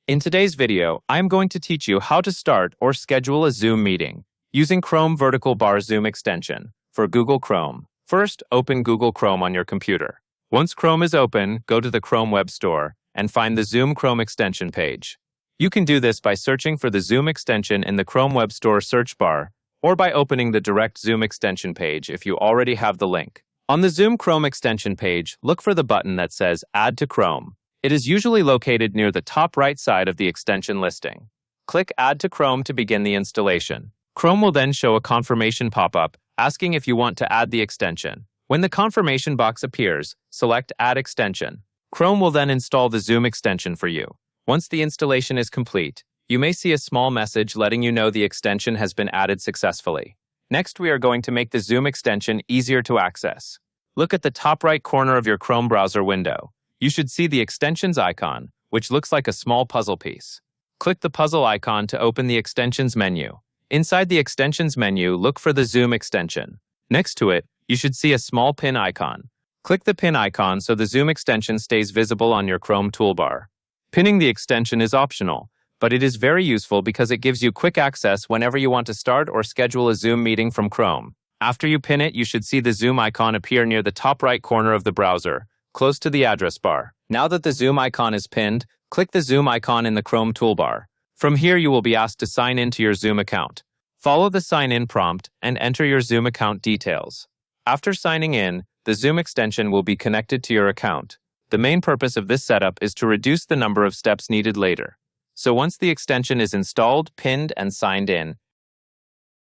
In today's video, I am going to teach you how to start or schedule a Zoom meeting using Chrome vertical bar Zoom extension for Google Chrome. First, open Google Chrome on your computer. Once Chrome is open, go to the Chrome Web Store and find the Zoom Chrome extension page. You can do this by searching for the Zoom extension in the Chrome Web Store search bar or by opening the direct Zoom extension page if you already have the link. On the Zoom Chrome extension page, look for the button that says Add to Chrome. It is usually located near the top right side of the extension listing. Click Add to Chrome to begin the installation. Chrome will then show a confirmation pop-up asking if you want to add the extension. When the confirmation box appears, select Add Extension. Chrome will then install the Zoom extension for you. Once the installation is complete, you may see a small message letting you know the extension has been added successfully. Next, we are going to make the Zoom extension easier to access. Look at the top right corner of your Chrome browser window. You should see the extensions icon, which looks like a small puzzle piece. Click the puzzle icon to open the extensions menu. Inside the extensions menu, look for the Zoom extension. Next to it, you should see a small pin icon. Click the pin icon so the Zoom extension stays visible on your Chrome toolbar. Pinning the extension is optional, but it is very useful because it gives you quick access whenever you want to start or schedule a Zoom meeting from Chrome. After you pin it, you should see the Zoom icon appear near the top right corner of the browser, close to the address bar. Now that the Zoom icon is pinned, click the Zoom icon in the Chrome toolbar. From here, you will be asked to sign in to your Zoom account. Follow the sign-in prompt and enter your Zoom account details. After signing in, the Zoom extension will be connected to your account. The main purpose of this setup is to reduce the number of steps needed later. So once the extension is installed, pinned, and signed in,